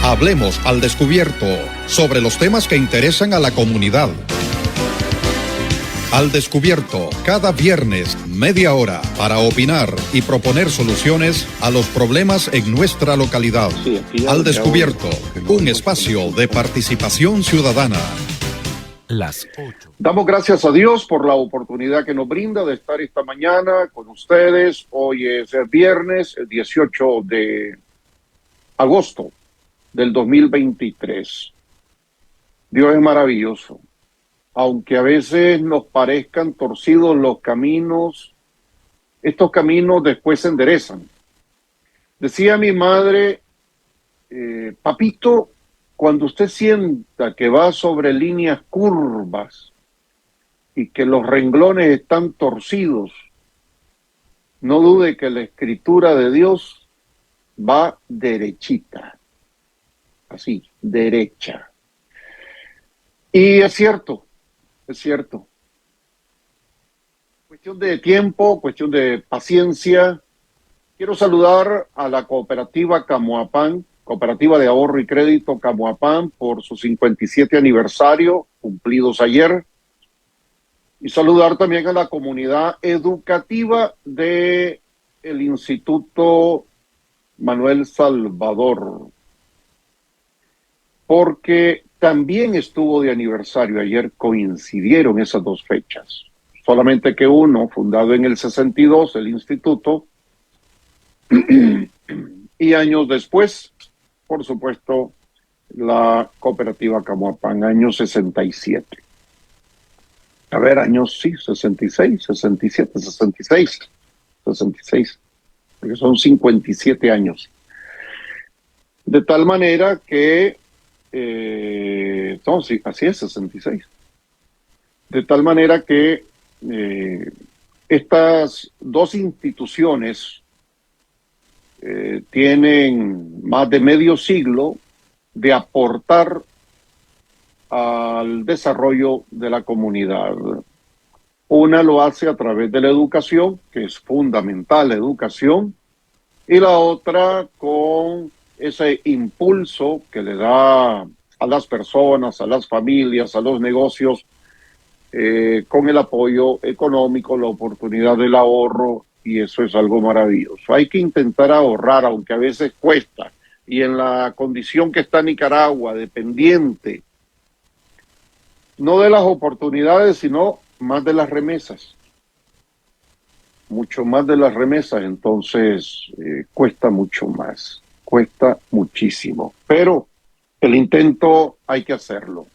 Hablemos al descubierto sobre los temas que interesan a la comunidad. Al descubierto, cada viernes, media hora, para opinar y proponer soluciones a los problemas en nuestra localidad. Al descubierto, un espacio de participación ciudadana. Las 8. Damos gracias a Dios por la oportunidad que nos brinda de estar esta mañana con ustedes. Hoy es el viernes, el 18 de agosto del 2023. Dios es maravilloso. Aunque a veces nos parezcan torcidos los caminos, estos caminos después se enderezan. Decía mi madre, papito, cuando usted sienta que va sobre líneas curvas y que los renglones están torcidos, no dude que la escritura de Dios va derechita, así, derecha. Y es cierto. Es cierto. Cuestión de tiempo, cuestión de paciencia. Quiero saludar a la cooperativa Camoapán, Cooperativa de Ahorro y Crédito Camoapán, por su 57 aniversario, cumplidos ayer. Y saludar también a la comunidad educativa de el Instituto Manuel Salvador, porque también estuvo de aniversario ayer, coincidieron esas dos fechas. Solamente que uno, fundado en el 62, el instituto, y años después, por supuesto, la cooperativa Camoapán, año 67. A ver, años, sí, 66, 67, 66, 66, porque son 57 años. De tal manera que no, sí, así es, 66. De tal manera que estas dos instituciones tienen más de medio siglo de aportar al desarrollo de la comunidad. Una lo hace a través de la educación, que es fundamental la educación, y la otra con ese impulso que le da a las personas, a las familias, a los negocios, con el apoyo económico, la oportunidad del ahorro, y eso es algo maravilloso. Hay que intentar ahorrar, aunque a veces cuesta, y en la condición que está Nicaragua, dependiente, no de las oportunidades, sino más de las remesas. Mucho más de las remesas, entonces cuesta mucho más. Cuesta muchísimo, pero el intento hay que hacerlo.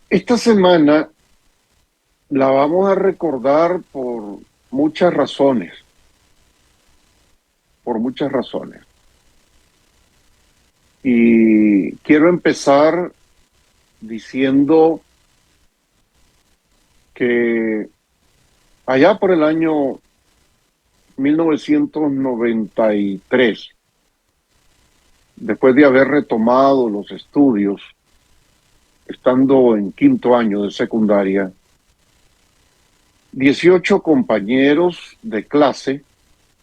Esta semana la vamos a recordar por muchas razones. Por muchas razones. Y quiero empezar diciendo que allá por el año 1993, después de haber retomado los estudios, estando en quinto año de secundaria, 18 compañeros de clase,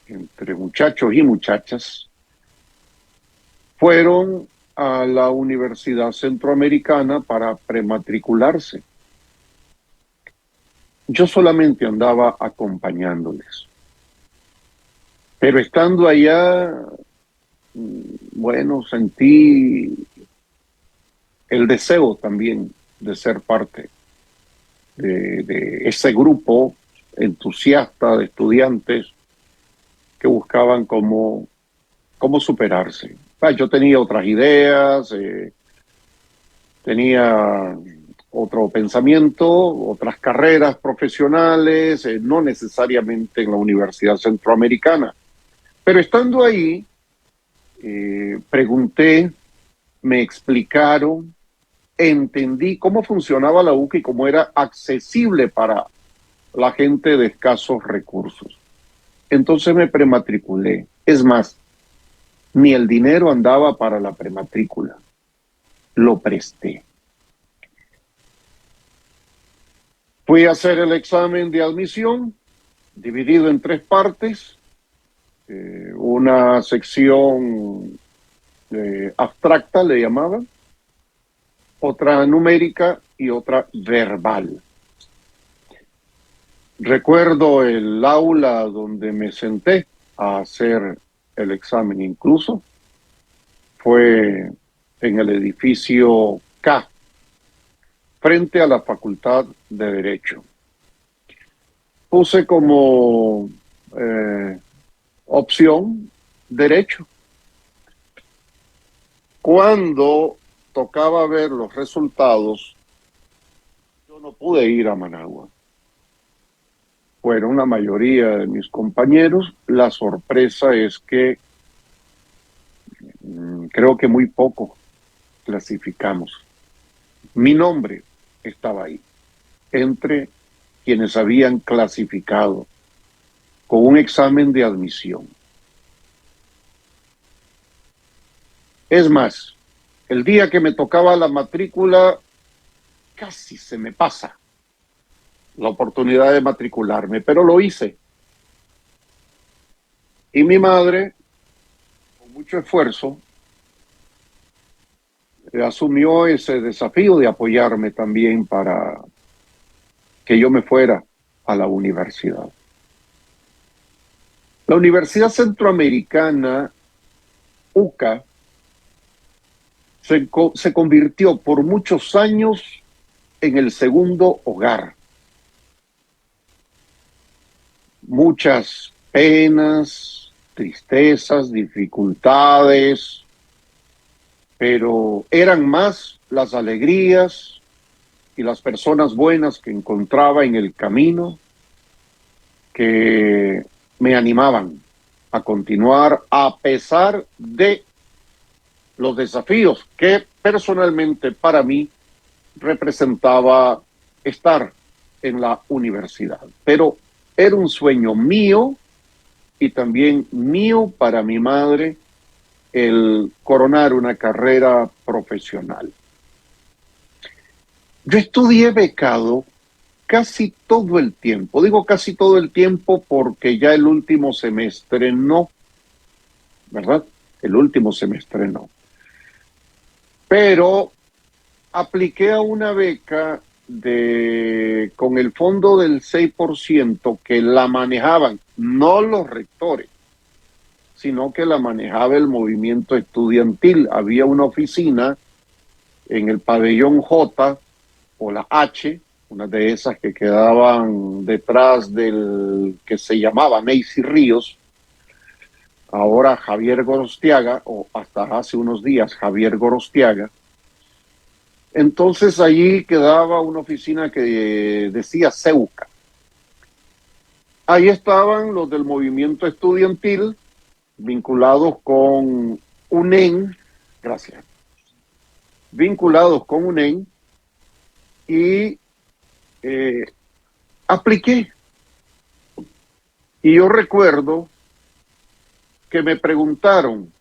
entre muchachos y muchachas, fueron a la Universidad Centroamericana para prematricularse. Yo solamente andaba acompañándoles. Pero estando allá, bueno, sentí el deseo también de ser parte de ese grupo entusiasta de estudiantes que buscaban cómo superarse. Yo tenía otras ideas, tenía otro pensamiento, otras carreras profesionales, no necesariamente en la Universidad Centroamericana. Pero estando ahí, pregunté, me explicaron, entendí cómo funcionaba la UCA y cómo era accesible para la gente de escasos recursos. Entonces me prematriculé. Es más, ni el dinero andaba para la prematrícula. Lo presté. Fui a hacer el examen de admisión, dividido en 3 partes. Una sección abstracta, le llamaban, otra numérica y otra verbal. Recuerdo el aula donde me senté a hacer el examen, incluso fue en el edificio K, frente a la Facultad de Derecho. Puse como opción Derecho. Cuando tocaba ver los resultados, yo no pude ir a Managua. Fueron la mayoría de mis compañeros. La sorpresa es que creo que muy poco clasificamos. Mi nombre estaba ahí, entre quienes habían clasificado con un examen de admisión. Es más, el día que me tocaba la matrícula, casi se me pasa la oportunidad de matricularme, pero lo hice. Y mi madre, con mucho esfuerzo, asumió ese desafío de apoyarme también para que yo me fuera a la universidad. La Universidad Centroamericana, UCA, se convirtió por muchos años en el segundo hogar. Muchas penas, tristezas, dificultades, pero eran más las alegrías y las personas buenas que encontraba en el camino que me animaban a continuar a pesar de los desafíos que personalmente para mí representaba estar en la universidad. Pero era un sueño mío y también mío para mi madre el coronar una carrera profesional. Yo estudié becado casi todo el tiempo. Digo casi todo el tiempo porque ya el último semestre no, ¿verdad? El último semestre no. Pero apliqué a una beca con el fondo del 6% que la manejaban, no los rectores, sino que la manejaba el movimiento estudiantil. Había una oficina en el pabellón J o la H, una de esas que quedaban detrás del que se llamaba Neisy Ríos, ahora Javier Gorostiaga, o hasta hace unos días Javier Gorostiaga. Entonces allí quedaba una oficina que decía CEUCA. Ahí estaban los del movimiento estudiantil vinculados con UNEN, gracias, vinculados con UNEN, y apliqué. Y yo recuerdo que me preguntaron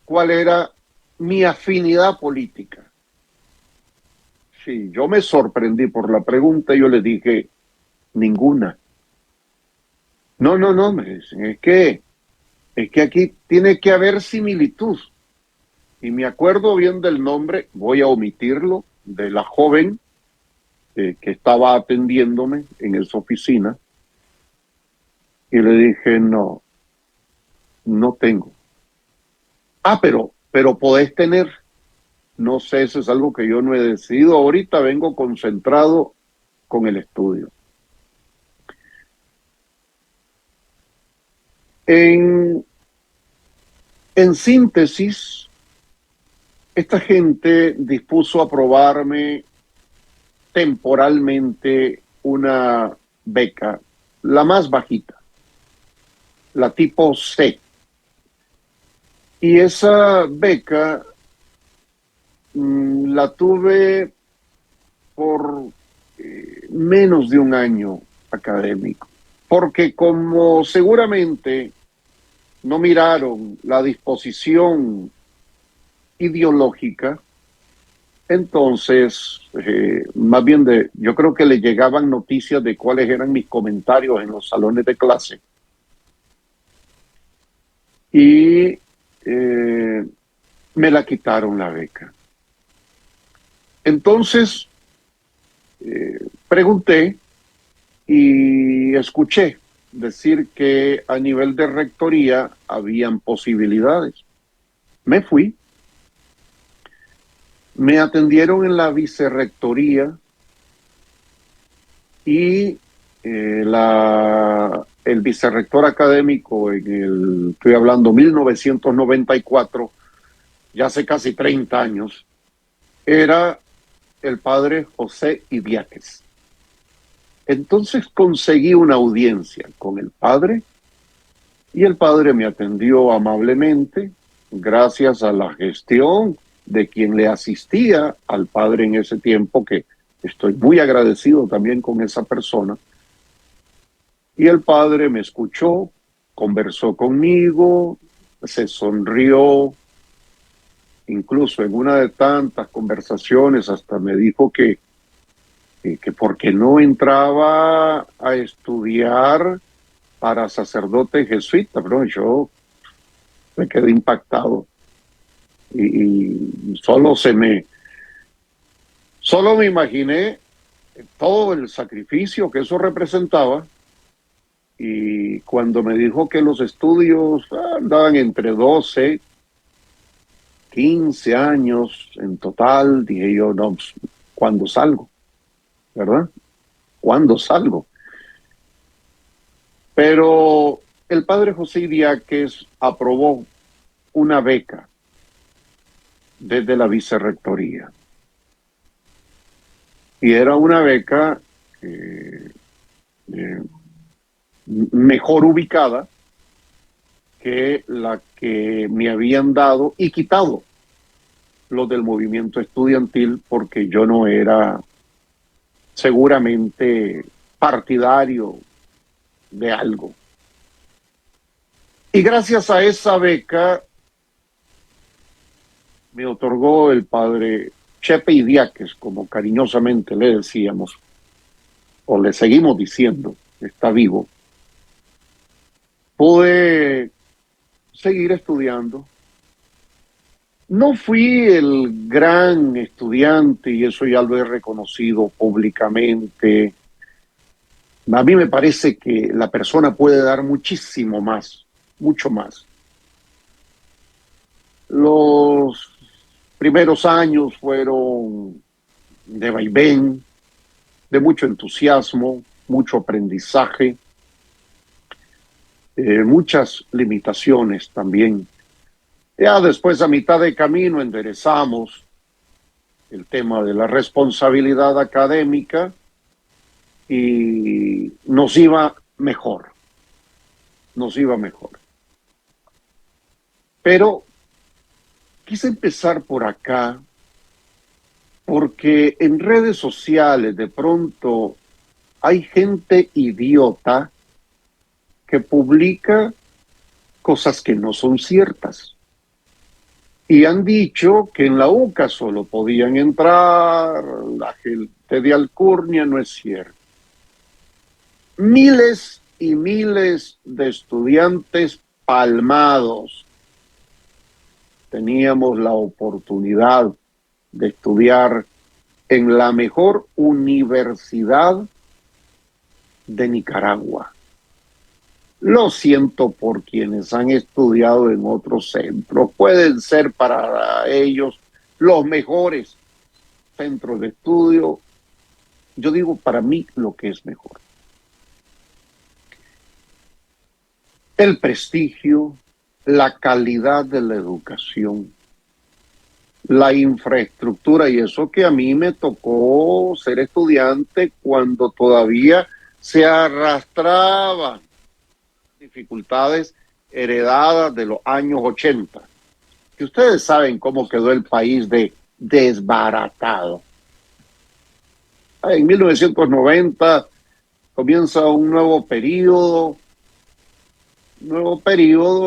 cuál era mi afinidad política. Sí, yo me sorprendí por la pregunta y yo le dije, ninguna. No, me dicen, es que aquí tiene que haber similitud. Y me acuerdo bien del nombre, voy a omitirlo, de la joven que estaba atendiéndome en esa oficina. Y le dije, no tengo. Pero podés tener. No sé, eso es algo que yo no he decidido. Ahorita vengo concentrado con el estudio. En síntesis, esta gente dispuso a aprobarme temporalmente una beca, la más bajita, la tipo C. Y esa beca la tuve por menos de un año académico, porque como seguramente no miraron la disposición ideológica, entonces más bien yo creo que le llegaban noticias de cuáles eran mis comentarios en los salones de clase. Y me la quitaron la beca. Entonces, pregunté y escuché decir que a nivel de rectoría habían posibilidades. Me fui, me atendieron en la vicerrectoría y el vicerrector académico estoy hablando 1994, ya hace casi 30 años, era el padre José Idiáquez. Entonces conseguí una audiencia con el padre y el padre me atendió amablemente gracias a la gestión de quien le asistía al padre en ese tiempo, que estoy muy agradecido también con esa persona. Y el padre me escuchó, conversó conmigo, se sonrió, incluso en una de tantas conversaciones hasta me dijo que por qué no entraba a estudiar para sacerdote jesuita, pero yo me quedé impactado y solo me imaginé todo el sacrificio que eso representaba, y cuando me dijo que los estudios andaban entre 12, 15 años en total, dije yo, no, pues, ¿cuándo salgo? ¿Verdad? ¿Cuándo salgo? Pero el padre José Idiáquez aprobó una beca desde la vicerrectoría. Y era una beca mejor ubicada que la que me habían dado y quitado los del movimiento estudiantil, porque yo no era seguramente partidario de algo. Y gracias a esa beca me otorgó el padre Chepe Idiáquez, como cariñosamente le decíamos, o le seguimos diciendo, está vivo. Pude seguir estudiando. No fui el gran estudiante, y eso ya lo he reconocido públicamente. A mí me parece que la persona puede dar muchísimo más, mucho más. Los primeros años fueron de vaivén, de mucho entusiasmo, mucho aprendizaje, muchas limitaciones también. Ya después, a mitad de camino, enderezamos el tema de la responsabilidad académica y nos iba mejor. Pero quise empezar por acá porque en redes sociales de pronto hay gente idiota que publica cosas que no son ciertas. Y han dicho que en la UCA solo podían entrar la gente de alcurnia. No es cierto. Miles y miles de estudiantes palmados teníamos la oportunidad de estudiar en la mejor universidad de Nicaragua. Lo siento por quienes han estudiado en otros centros. Pueden ser para ellos los mejores centros de estudio. Yo digo para mí lo que es mejor. El prestigio, la calidad de la educación, la infraestructura, y eso que a mí me tocó ser estudiante cuando todavía se arrastraban dificultades heredadas de los años 80, que ustedes saben cómo quedó el país de desbaratado. En 1990 comienza un nuevo periodo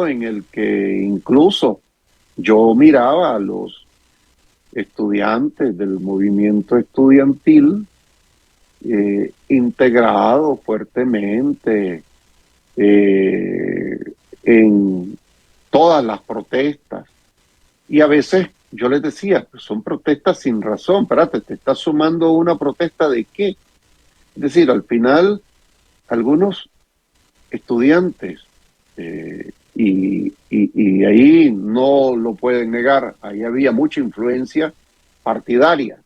en el que incluso yo miraba a los estudiantes del movimiento estudiantil integrados fuertemente en todas las protestas Y a veces yo les decía, pues son protestas sin razón, espérate, te estás sumando una protesta de qué. Es decir, al final, algunos estudiantes, y ahí no lo pueden negar, ahí había mucha influencia partidaria,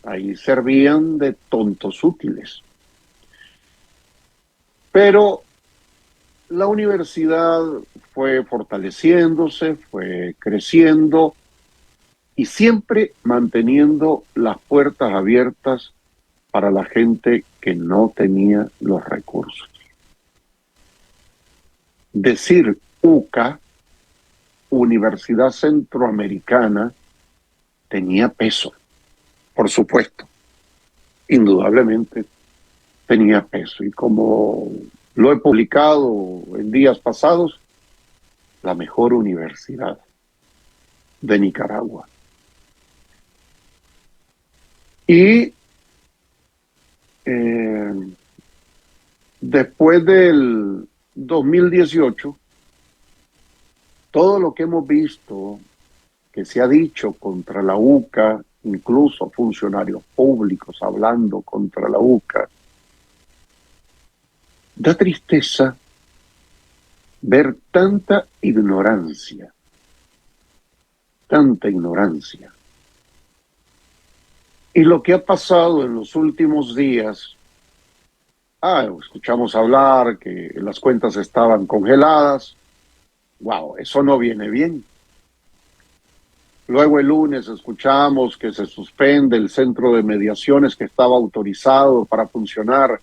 ahí servían de tontos útiles. Pero la universidad fue fortaleciéndose, fue creciendo y siempre manteniendo las puertas abiertas para la gente que no tenía los recursos. Decir UCA, Universidad Centroamericana, tenía peso, por supuesto, indudablemente tenía peso. Y como lo he publicado en días pasados, la mejor universidad de Nicaragua. Y después del 2018, todo lo que hemos visto que se ha dicho contra la UCA, incluso funcionarios públicos hablando contra la UCA, da tristeza ver tanta ignorancia. Y lo que ha pasado en los últimos días, escuchamos hablar que las cuentas estaban congeladas. Wow, eso no viene bien. Luego el lunes escuchamos que se suspende el centro de mediaciones que estaba autorizado para funcionar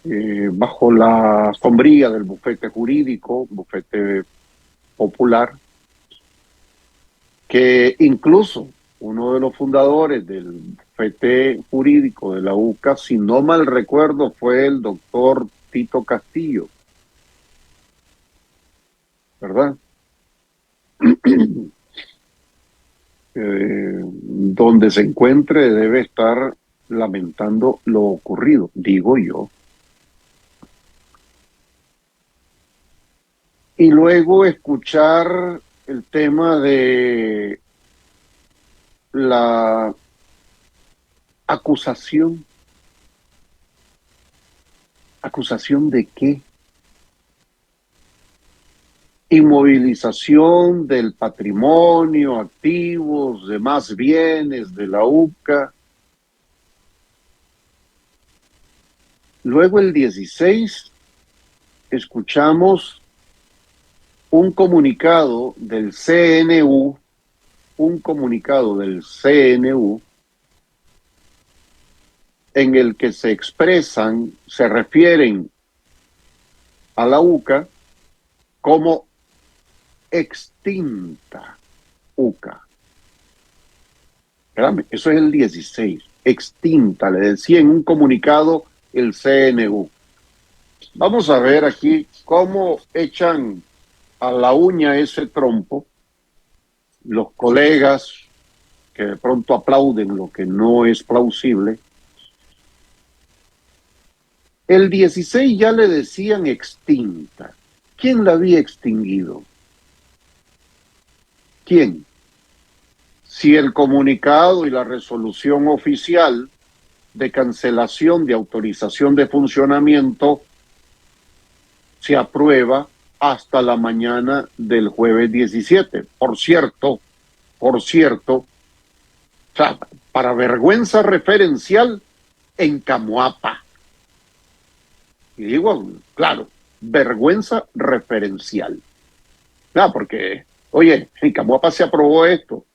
bajo la sombría del bufete jurídico, bufete popular, que incluso uno de los fundadores del bufete jurídico de la UCA, si no mal recuerdo, fue el doctor Tito Castillo, ¿verdad? Donde se encuentre debe estar lamentando lo ocurrido, digo yo. Y luego escuchar el tema de la acusación. ¿Acusación de qué? Inmovilización del patrimonio, activos, demás bienes de la UCA. Luego el 16 escuchamos un comunicado del CNU, en el que se expresan, se refieren a la UCA como extinta UCA. Espérame, eso es el 16, extinta, le decía en un comunicado el CNU. Vamos a ver aquí cómo echan a la uña ese trompo los colegas que de pronto aplauden lo que no es plausible. El 16 ya le decían extinta. ¿Quién la había extinguido? ¿Quién? Si el comunicado y la resolución oficial de cancelación de autorización de funcionamiento se aprueba hasta la mañana del jueves 17. Por cierto, o sea, para vergüenza referencial en Camoapa. Y digo, claro, vergüenza referencial. Porque, oye, en Camoapa se aprobó esto. O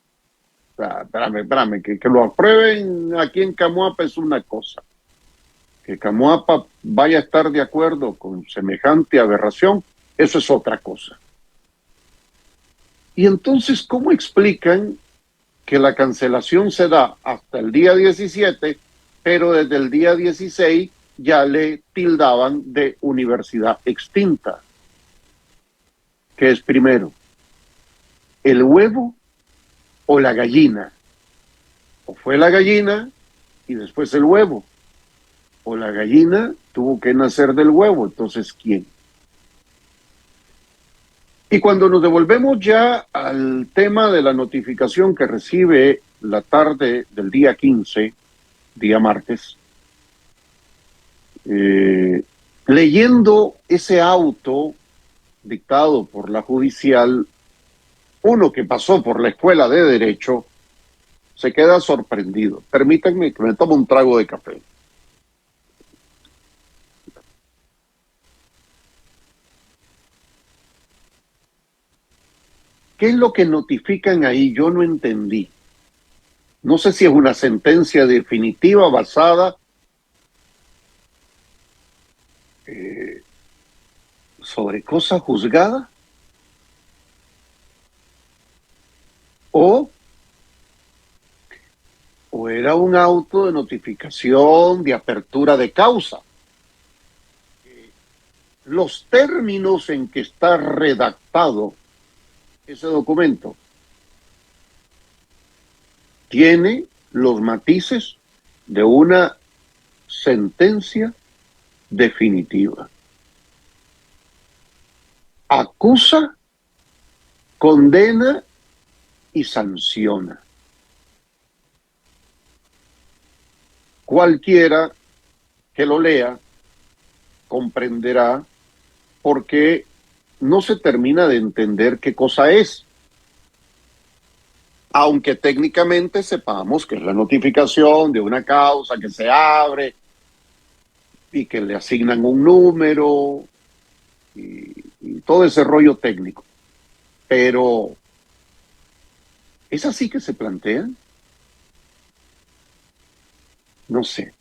sea, espérame, que lo aprueben aquí en Camoapa es una cosa. Que Camoapa vaya a estar de acuerdo con semejante aberración, eso es otra cosa. Y entonces, ¿cómo explican que la cancelación se da hasta el día 17, pero desde el día 16 ya le tildaban de universidad extinta? ¿Qué es primero? ¿El huevo o la gallina? ¿O fue la gallina y después el huevo? ¿O la gallina tuvo que nacer del huevo? Entonces, ¿quién? Y cuando nos devolvemos ya al tema de la notificación que recibe la tarde del día 15, día martes, leyendo ese auto dictado por la judicial, uno que pasó por la escuela de Derecho se queda sorprendido. Permítanme que me tome un trago de café. ¿Qué es lo que notifican ahí? Yo no entendí. No sé si es una sentencia definitiva basada sobre cosa juzgada o era un auto de notificación de apertura de causa. Los términos en que está redactado ese documento tiene los matices de una sentencia definitiva. Acusa, condena y sanciona. Cualquiera que lo lea comprenderá por qué no se termina de entender qué cosa es. Aunque técnicamente sepamos que es la notificación de una causa que se abre y que le asignan un número y todo ese rollo técnico. Pero, ¿es así que se plantea? No sé.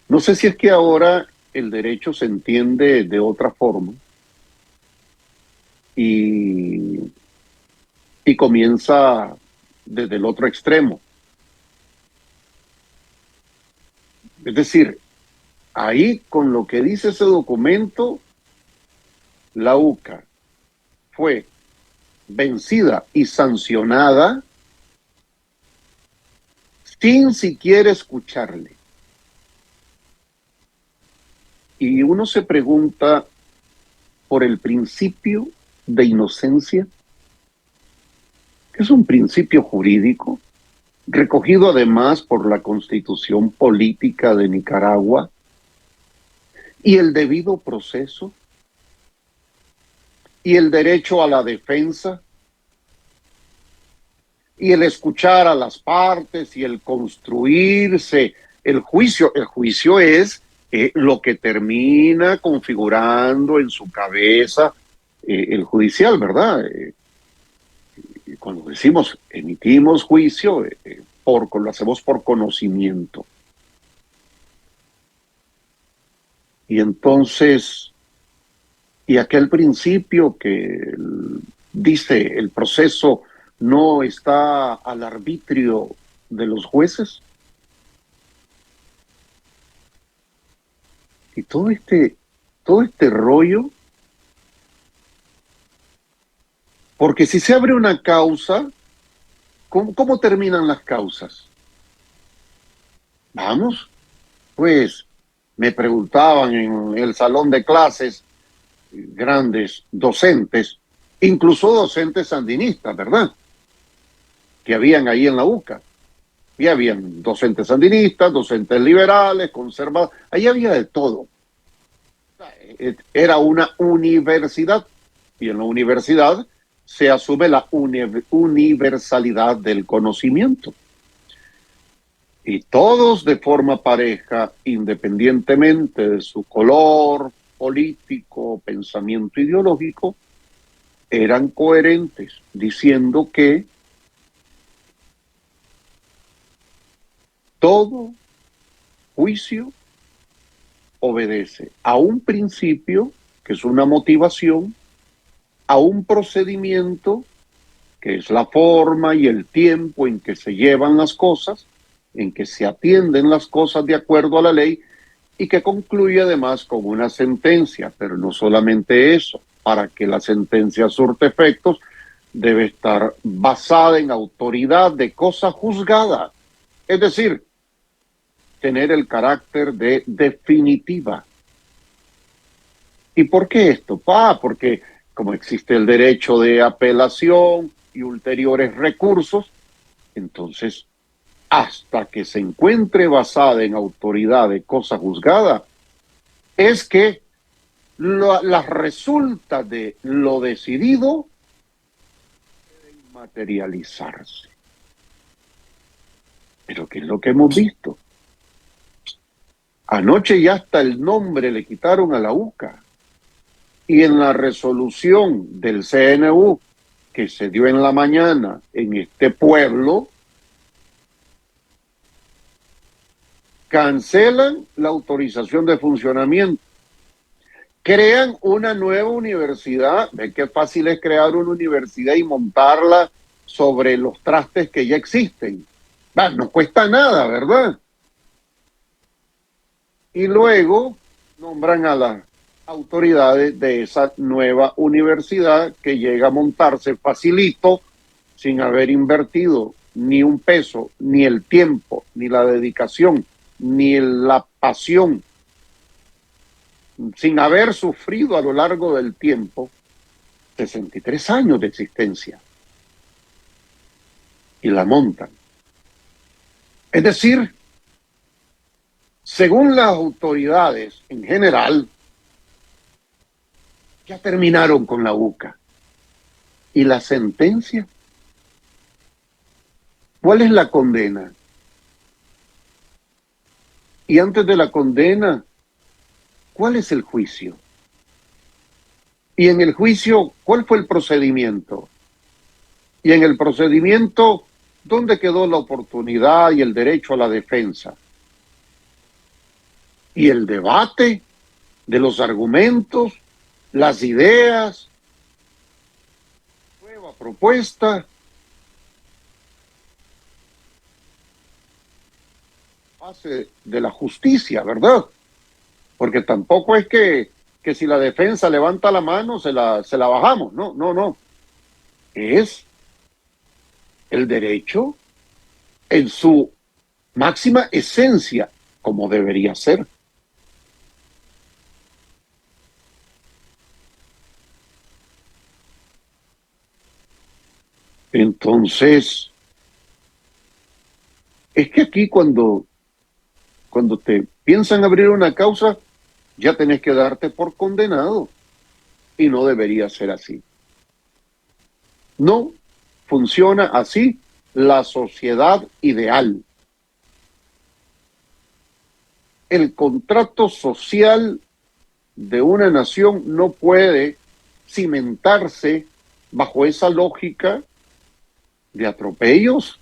No sé si es que ahora el derecho se entiende de otra forma y comienza desde el otro extremo. Es decir, ahí con lo que dice ese documento, la UCA fue vencida y sancionada sin siquiera escucharle. Y uno se pregunta por el principio de inocencia, que es un principio jurídico, recogido además por la Constitución Política de Nicaragua, y el debido proceso, y el derecho a la defensa, y el escuchar a las partes, y el construirse el juicio. El juicio es lo que termina configurando en su cabeza el judicial, ¿verdad? Cuando decimos emitimos juicio, lo hacemos por conocimiento. Y entonces, y aquel principio que dice el proceso no está al arbitrio de los jueces. Y todo este rollo, porque si se abre una causa, ¿cómo terminan las causas? Vamos, pues me preguntaban en el salón de clases grandes docentes, incluso docentes sandinistas, ¿verdad?, que habían ahí en la UCA. Y habían docentes sandinistas, docentes liberales, conservadores, ahí había de todo. Era una universidad, y en la universidad se asume la universalidad del conocimiento. Y todos de forma pareja, independientemente de su color político, pensamiento ideológico, eran coherentes, diciendo que todo juicio obedece a un principio, que es una motivación, a un procedimiento, que es la forma y el tiempo en que se llevan las cosas, en que se atienden las cosas de acuerdo a la ley, y que concluye además con una sentencia. Pero no solamente eso, para que la sentencia surte efectos, debe estar basada en autoridad de cosa juzgada. Es decir, tener el carácter de definitiva. ¿Y por qué esto? Porque como existe el derecho de apelación y ulteriores recursos, entonces, hasta que se encuentre basada en autoridad de cosa juzgada, es que las resultas de lo decidido deben materializarse. Pero ¿qué es lo que hemos visto? Anoche ya hasta el nombre le quitaron a la UCA. Y en la resolución del CNU que se dio en la mañana en este pueblo, cancelan la autorización de funcionamiento. Crean una nueva universidad. Ve qué fácil es crear una universidad y montarla sobre los trastes que ya existen. No cuesta nada, ¿verdad? Y luego nombran a las autoridades de esa nueva universidad que llega a montarse facilito, sin haber invertido ni un peso, ni el tiempo, ni la dedicación, ni la pasión, sin haber sufrido a lo largo del tiempo 63 años de existencia. Y la montan. Es decir, según las autoridades en general, ya terminaron con la UCA. ¿Y la sentencia? ¿Cuál es la condena? Y antes de la condena, ¿cuál es el juicio? Y en el juicio, ¿cuál fue el procedimiento? Y en el procedimiento, ¿dónde quedó la oportunidad y el derecho a la defensa? Y el debate de los argumentos, las ideas, nueva propuesta, base de la justicia, ¿verdad? Porque tampoco es que si la defensa levanta la mano se la bajamos, no. Es el derecho en su máxima esencia, como debería ser. Entonces, es que aquí cuando te piensan abrir una causa, ya tenés que darte por condenado. Y no debería ser así. No funciona así la sociedad ideal. El contrato social de una nación no puede cimentarse bajo esa lógica de atropellos.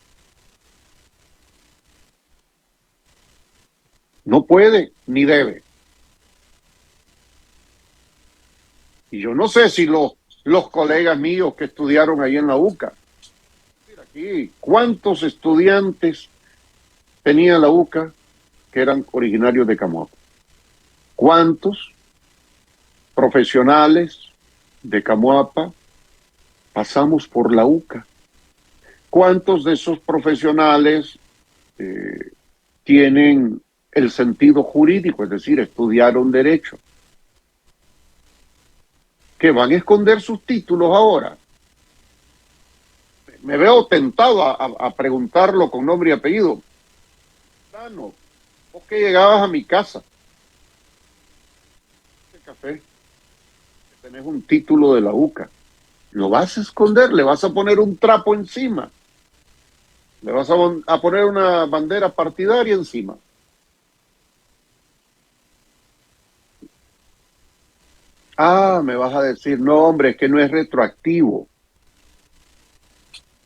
No puede ni debe. Y yo no sé si los colegas míos que estudiaron ahí en la UCA, mira aquí, ¿cuántos estudiantes tenía la UCA que eran originarios de Camoapa? ¿Cuántos profesionales de Camoapa pasamos por la UCA? ¿Cuántos de esos profesionales tienen el sentido jurídico, es decir, estudiaron derecho? ¿Que van a esconder sus títulos ahora? Me veo tentado a preguntarlo con nombre y apellido. Dano, vos que llegabas a mi casa, este café, tenés un título de la UCA, ¿lo vas a esconder? ¿Le vas a poner un trapo encima? ¿Le vas a poner una bandera partidaria encima? Me vas a decir, no, hombre, es que no es retroactivo.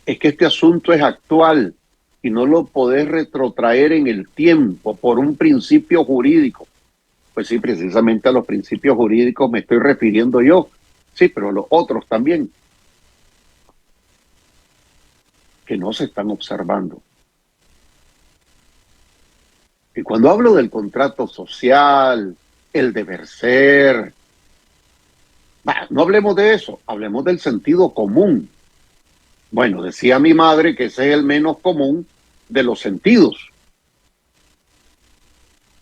Es que este asunto es actual y no lo podés retrotraer en el tiempo por un principio jurídico. Pues sí, precisamente a los principios jurídicos me estoy refiriendo yo. Sí, pero los otros también, que no se están observando. Y cuando hablo del contrato social, el deber ser, no hablemos de eso, hablemos del sentido común. Bueno, decía mi madre que ese es el menos común de los sentidos.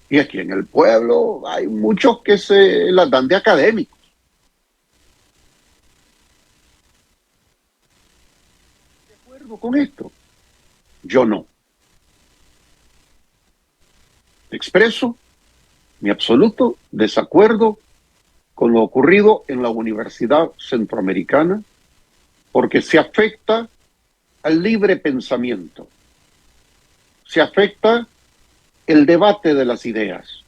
Y aquí en el pueblo hay muchos que se las dan de académicos. acuerdo con esto? Yo no. Expreso mi absoluto desacuerdo con lo ocurrido en la Universidad Centroamericana, porque se afecta al libre pensamiento, se afecta el debate de las ideas,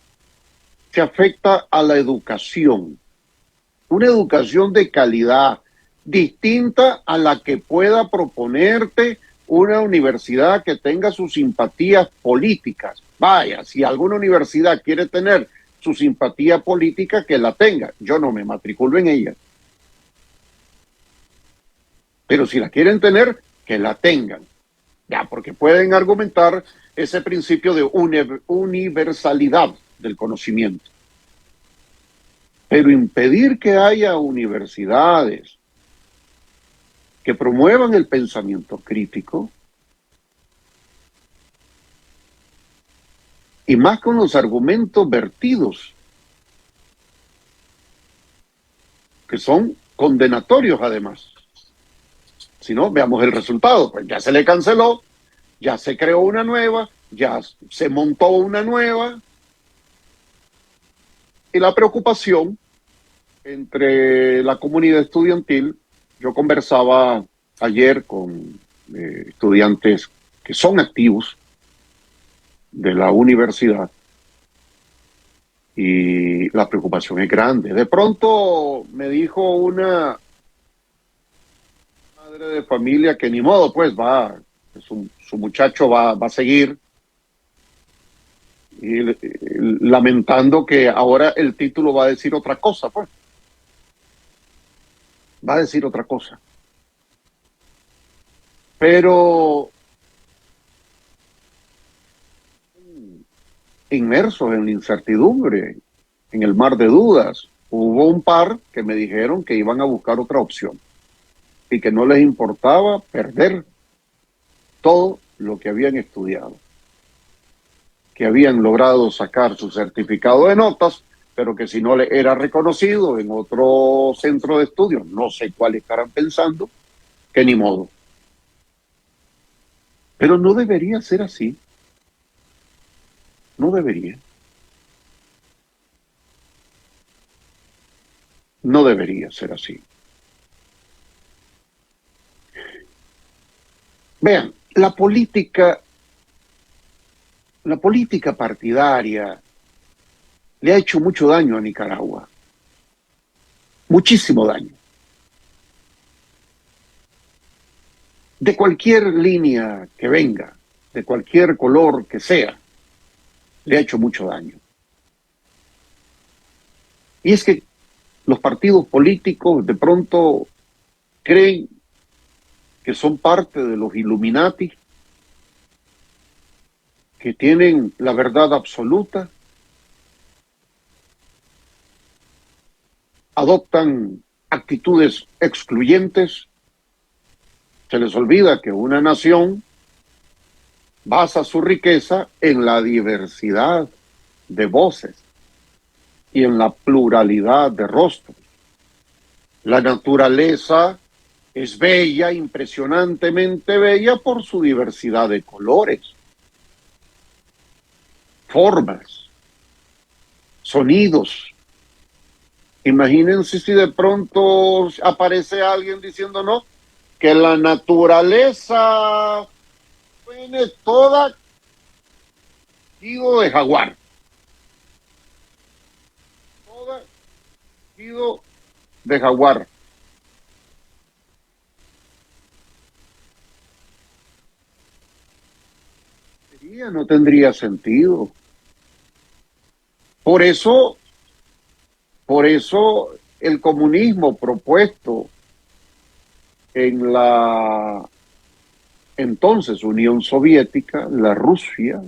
se afecta a la educación, una educación de calidad, distinta a la que pueda proponerte una universidad que tenga sus simpatías políticas. Vaya, si alguna universidad quiere tener su simpatía política, que la tenga. Yo no me matriculo en ella. Pero si la quieren tener, que la tengan. Ya, porque pueden argumentar ese principio de universalidad del conocimiento. Pero impedir que haya universidades que promuevan el pensamiento crítico, y más con los argumentos vertidos, que son condenatorios además. Si no, veamos el resultado. Pues ya se le canceló, ya se creó una nueva, ya se montó una nueva. Y la preocupación entre la comunidad estudiantil, yo conversaba ayer con estudiantes que son activos de la universidad, y la preocupación es grande. De pronto me dijo una madre de familia que ni modo, pues va, su muchacho va a seguir, y lamentando que ahora el título va a decir otra cosa, pues. Va a decir otra cosa. Pero inmersos en la incertidumbre, en el mar de dudas, hubo un par que me dijeron que iban a buscar otra opción y que no les importaba perder todo lo que habían estudiado, que habían logrado sacar su certificado de notas, pero que si no le era reconocido en otro centro de estudio, no sé cuál estarán pensando, que ni modo. Pero no debería ser así. No debería. No debería ser así. Vean, la política partidaria le ha hecho mucho daño a Nicaragua. Muchísimo daño. De cualquier línea que venga, de cualquier color que sea, le ha hecho mucho daño. Y es que los partidos políticos de pronto creen que son parte de los Illuminati, que tienen la verdad absoluta, adoptan actitudes excluyentes. Se les olvida que una nación basa su riqueza en la diversidad de voces y en la pluralidad de rostros. La naturaleza es bella, impresionantemente bella por su diversidad de colores, formas, sonidos. Imagínense si de pronto aparece alguien diciendo no, que la naturaleza tiene toda de jaguar. Toda de jaguar. No tendría sentido. Por eso el comunismo propuesto en la entonces Unión Soviética, la Rusia,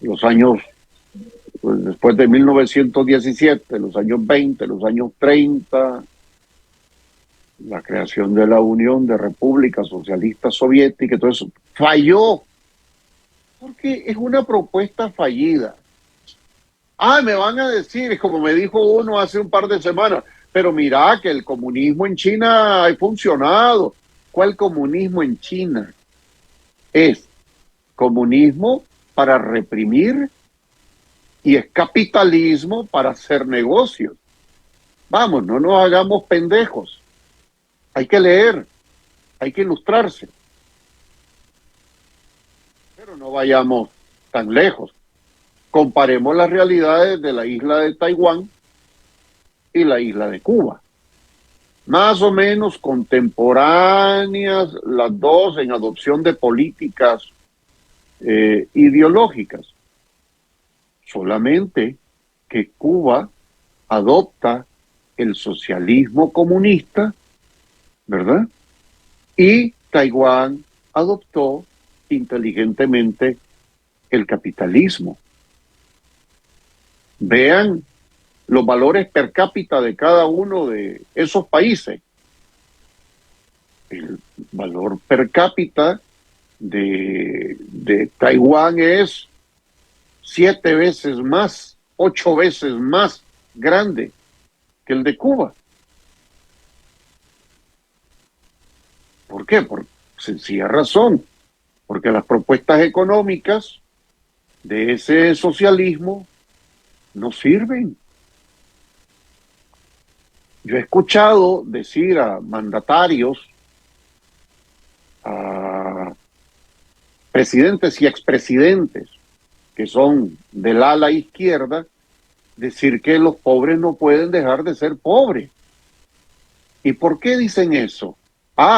los años, pues, después de 1917, los años 20, los años 30, la creación de la Unión de Repúblicas Socialistas Soviéticas, todo eso falló, porque es una propuesta fallida. Me van a decir, como me dijo uno hace un par de semanas, pero mira que el comunismo en China ha funcionado. ¿Cuál comunismo en China? Es comunismo para reprimir y es capitalismo para hacer negocios. Vamos, no nos hagamos pendejos. Hay que leer, hay que ilustrarse. Pero no vayamos tan lejos. Comparemos las realidades de la isla de Taiwán y la isla de Cuba. Más o menos contemporáneas las dos en adopción de políticas ideológicas. Solamente que Cuba adopta el socialismo comunista, ¿verdad? Y Taiwán adoptó inteligentemente el capitalismo. Vean los valores per cápita de cada uno de esos países. El valor per cápita de Taiwán es 7 veces más, 8 veces más grande que el de Cuba. ¿Por qué? Por sencilla razón. Porque las propuestas económicas de ese socialismo no sirven. Yo he escuchado decir a mandatarios, a presidentes y expresidentes que son del ala izquierda, decir que los pobres no pueden dejar de ser pobres. ¿Y por qué dicen eso?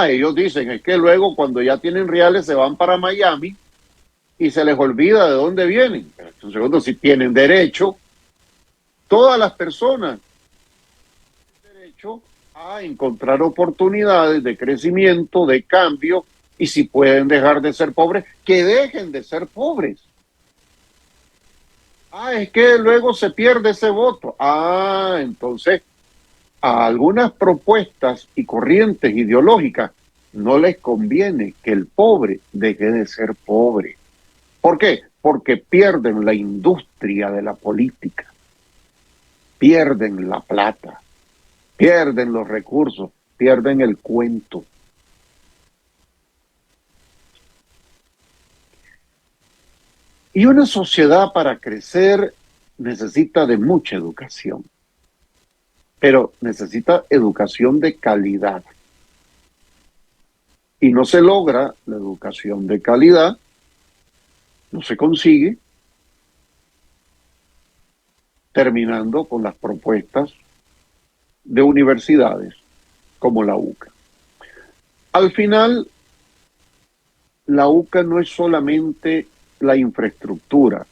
Ellos dicen, es que luego cuando ya tienen reales se van para Miami y se les olvida de dónde vienen. Pero un segundo, si tienen derecho, todas las personas tienen derecho a encontrar oportunidades de crecimiento, de cambio, y si pueden dejar de ser pobres, que dejen de ser pobres. Es que luego se pierde ese voto. Entonces, a algunas propuestas y corrientes ideológicas no les conviene que el pobre deje de ser pobre. ¿Por qué? Porque pierden la industria de la política, pierden la plata, pierden los recursos, pierden el cuento. Y una sociedad para crecer necesita de mucha educación, pero necesita educación de calidad. Y no se logra la educación de calidad, no se consigue, terminando con las propuestas de universidades como la UCA. Al final, la UCA no es solamente la infraestructura.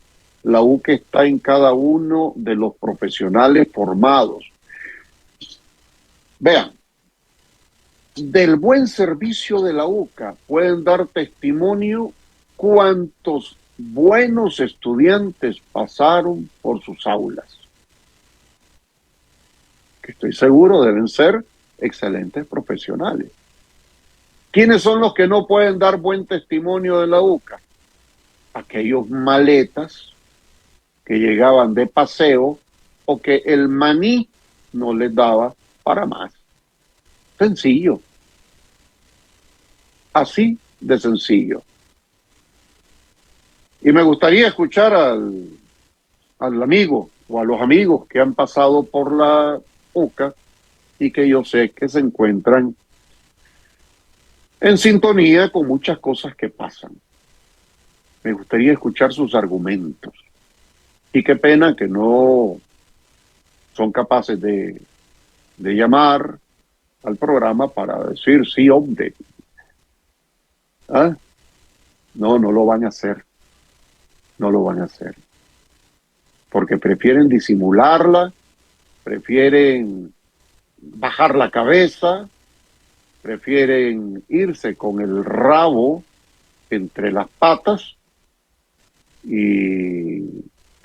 La UCA está en cada uno de los profesionales formados. Vean, del buen servicio de la UCA pueden dar testimonio cuántos buenos estudiantes pasaron por sus aulas, que estoy seguro deben ser excelentes profesionales. ¿Quiénes son los que no pueden dar buen testimonio de la UCA? Aquellos maletas que llegaban de paseo o que el maní no les daba para más. Sencillo. Así de sencillo. Y me gustaría escuchar al amigo o a los amigos que han pasado por la UCA y que yo sé que se encuentran en sintonía con muchas cosas que pasan. Me gustaría escuchar sus argumentos. Y qué pena que no son capaces de llamar al programa para decir sí, hombre. No lo van a hacer. No lo van a hacer. Porque prefieren disimularla, prefieren bajar la cabeza, prefieren irse con el rabo entre las patas e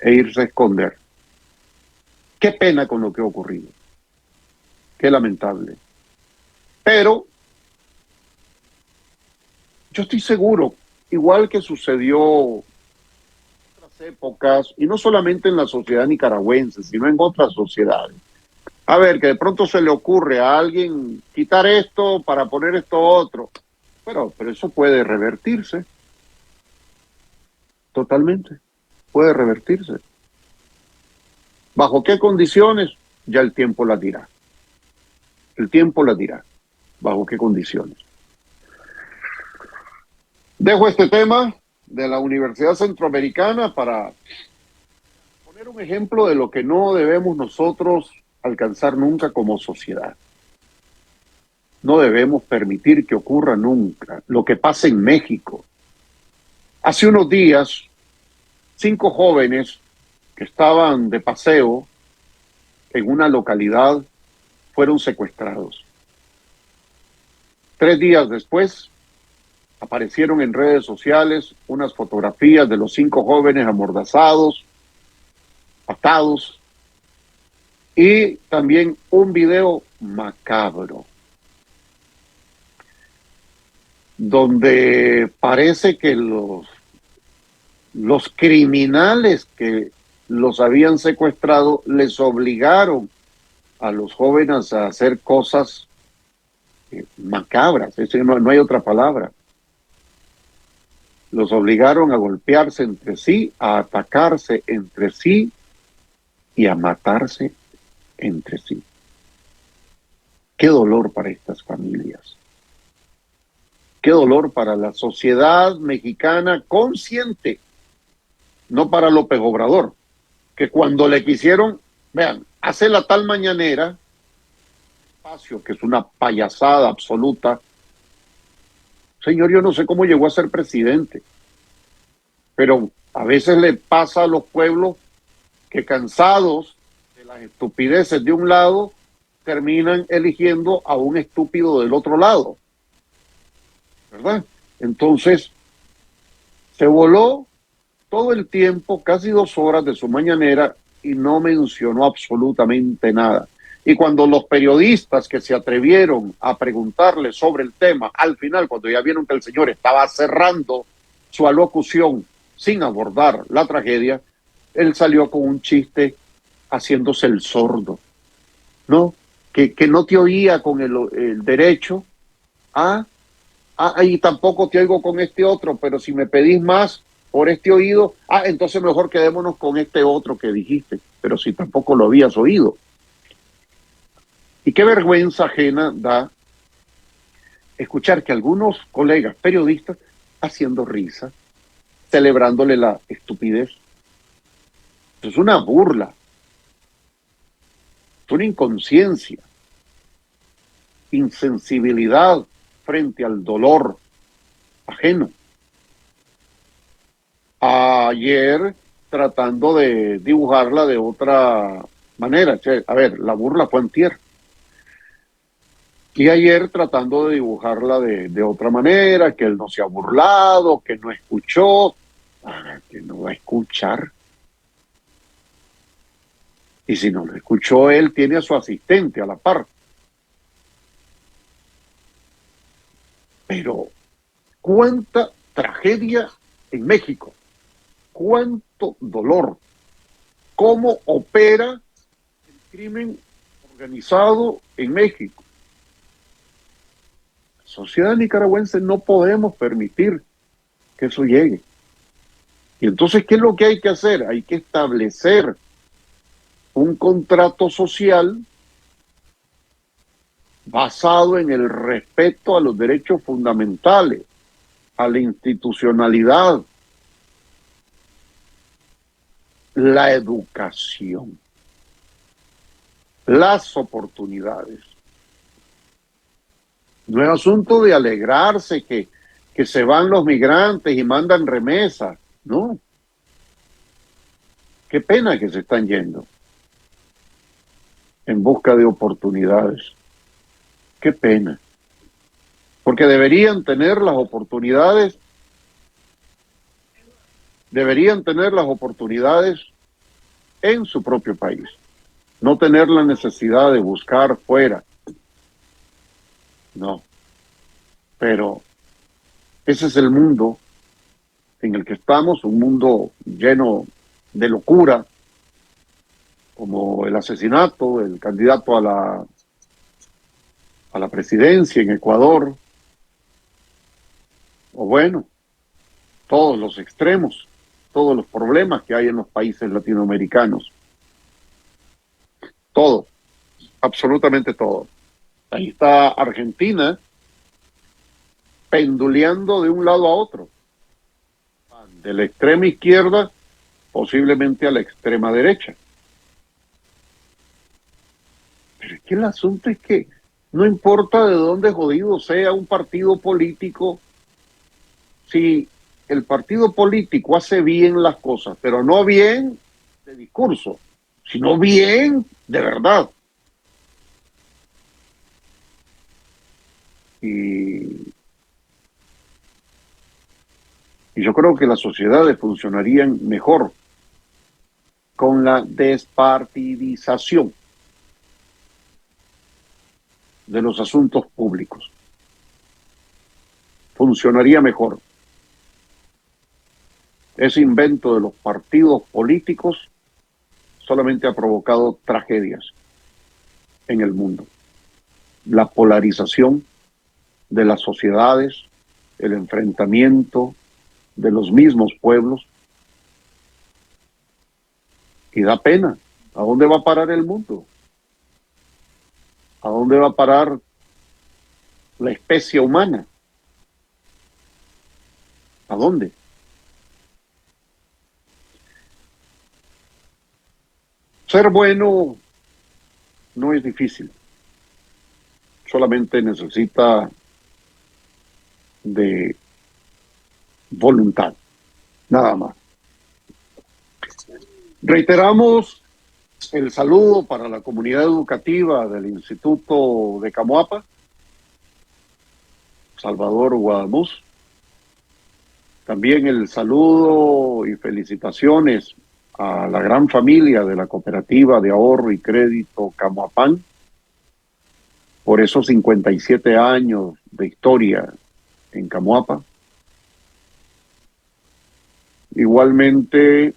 irse a esconder. Qué pena con lo que ha ocurrido. Qué lamentable. Pero yo estoy seguro, igual que sucedió en otras épocas, y no solamente en la sociedad nicaragüense, sino en otras sociedades. A ver, que de pronto se le ocurre a alguien quitar esto para poner esto otro. Pero eso puede revertirse. Totalmente. Puede revertirse. ¿Bajo qué condiciones? Ya el tiempo las dirá. El tiempo las dirá. ¿Bajo qué condiciones? Dejo este tema de la Universidad Centroamericana para poner un ejemplo de lo que no debemos nosotros alcanzar nunca como sociedad. No debemos permitir que ocurra nunca lo que pasa en México. Hace unos días, 5 jóvenes que estaban de paseo en una localidad fueron secuestrados. 3 días después, aparecieron en redes sociales unas fotografías de los 5 jóvenes amordazados, atados, y también un video macabro, donde parece que los criminales que los habían secuestrado les obligaron a los jóvenes a hacer cosas macabras, no hay otra palabra. Los obligaron a golpearse entre sí, a atacarse entre sí y a matarse entre sí. Qué dolor para estas familias. Qué dolor para la sociedad mexicana consciente, no para López Obrador, que cuando le quisieron, vean, hace la tal mañanera, espacio que es una payasada absoluta. Señor, yo no sé cómo llegó a ser presidente, pero a veces le pasa a los pueblos que cansados de las estupideces de un lado, terminan eligiendo a un estúpido del otro lado, ¿verdad? Entonces, se voló todo el tiempo, casi 2 horas de su mañanera, y no mencionó absolutamente nada. Y cuando los periodistas que se atrevieron a preguntarle sobre el tema, al final, cuando ya vieron que el señor estaba cerrando su alocución sin abordar la tragedia, él salió con un chiste haciéndose el sordo, ¿no? Que no te oía con el derecho, y tampoco te oigo con este otro, pero si me pedís más por este oído, entonces mejor quedémonos con este otro que dijiste, pero si tampoco lo habías oído. Y qué vergüenza ajena da escuchar que algunos colegas periodistas haciendo risa, celebrándole la estupidez. Es una burla, es una inconsciencia, insensibilidad frente al dolor ajeno. Ayer, tratando de dibujarla de otra manera, a ver, la burla fue antier. Y ayer tratando de dibujarla de otra manera, que él no se ha burlado, que no escuchó, que no va a escuchar. Y si no lo escuchó él, tiene a su asistente a la par. Pero, ¿cuánta tragedia en México? ¿Cuánto dolor? ¿Cómo opera el crimen organizado en México? Sociedad nicaragüense no podemos permitir que eso llegue. Y entonces, ¿qué es lo que hay que hacer? Hay que establecer un contrato social basado en el respeto a los derechos fundamentales, a la institucionalidad, la educación, las oportunidades. No es asunto de alegrarse que se van los migrantes y mandan remesas, no. Qué pena que se están yendo en busca de oportunidades. Qué pena. Porque deberían tener las oportunidades, en su propio país. No tener la necesidad de buscar fuera. No. Pero ese es el mundo en el que estamos, un mundo lleno de locura, como el asesinato del candidato a la presidencia en Ecuador, o bueno, todos los extremos, todos los problemas que hay en los países latinoamericanos. Todo, absolutamente todo. Ahí está Argentina penduleando de un lado a otro, de la extrema izquierda posiblemente a la extrema derecha. Pero es que el asunto es que no importa de dónde jodido sea un partido político, si el partido político hace bien las cosas, pero no bien de discurso, sino bien de verdad. Y yo creo que las sociedades funcionarían mejor con la despartidización de los asuntos públicos. Funcionaría mejor. Ese invento de los partidos políticos solamente ha provocado tragedias en el mundo. La polarización de las sociedades, el enfrentamiento de los mismos pueblos. Y da pena. ¿A dónde va a parar el mundo? ¿A dónde va a parar la especie humana? ¿A dónde? Ser bueno no es difícil. Solamente necesita de voluntad, nada más. Reiteramos el saludo para la comunidad educativa del Instituto de Camoapa, Salvador Guadamuz. También el saludo y felicitaciones a la gran familia de la Cooperativa de Ahorro y Crédito Camoapán por esos 57 años de historia en Camoapa. Igualmente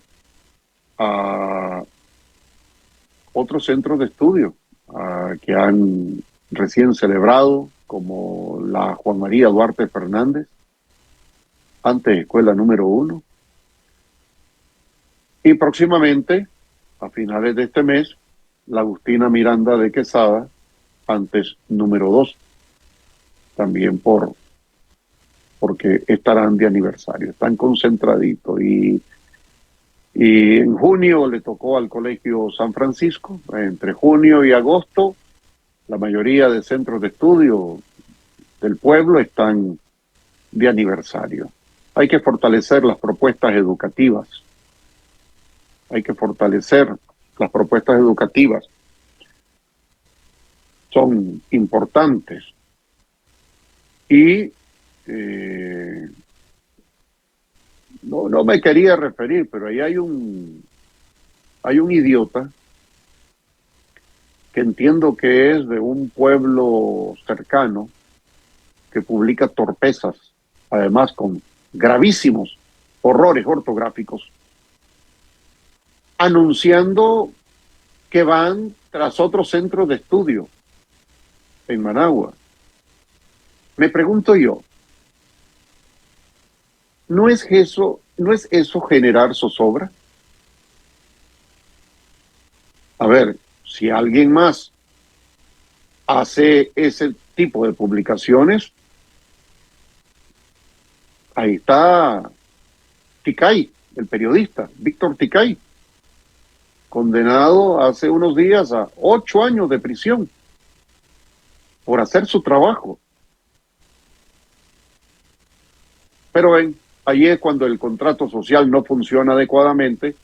a otros centros de estudio que han recién celebrado, como la Juan María Duarte Fernández, antes escuela número 1, y próximamente, a finales de este mes, la Agustina Miranda de Quesada, antes número 2, también porque estarán de aniversario, están concentraditos. Y en junio le tocó al Colegio San Francisco. Entre junio y agosto, la mayoría de centros de estudio del pueblo están de aniversario. Hay que fortalecer las propuestas educativas. Hay que fortalecer las propuestas educativas. Son importantes. Y no me quería referir, pero ahí hay un idiota que entiendo que es de un pueblo cercano, que publica torpezas, además con gravísimos horrores ortográficos, anunciando que van tras otros centros de estudio en Managua. Me pregunto yo, ¿no es eso generar zozobra? A ver, si alguien más hace ese tipo de publicaciones, ahí está Ticay, el periodista, Víctor Ticay, condenado hace unos días a 8 años de prisión por hacer su trabajo. Pero ven, ahí es cuando el contrato social no funciona adecuadamente,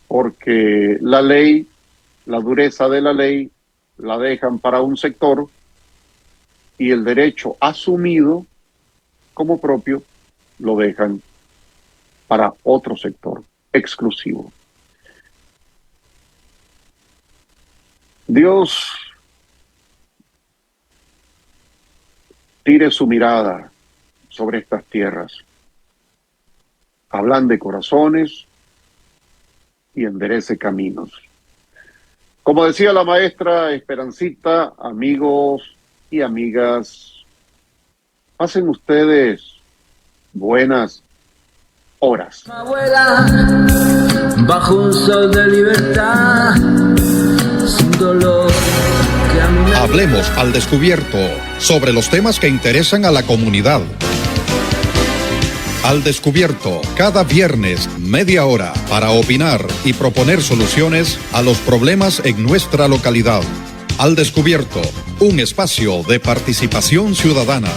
porque la ley, la dureza de la ley, la dejan para un sector y el derecho asumido como propio lo dejan para otro sector exclusivo. Dios tire su mirada sobre estas tierras, ablande corazones y enderece caminos. Como decía la maestra Esperancita, amigos y amigas, pasen ustedes buenas horas. Abuela, bajo un sol de libertad, sin dolor. Hablemos al descubierto sobre los temas que interesan a la comunidad. Al descubierto, cada viernes, media hora, para opinar y proponer soluciones a los problemas en nuestra localidad. Al descubierto, un espacio de participación ciudadana.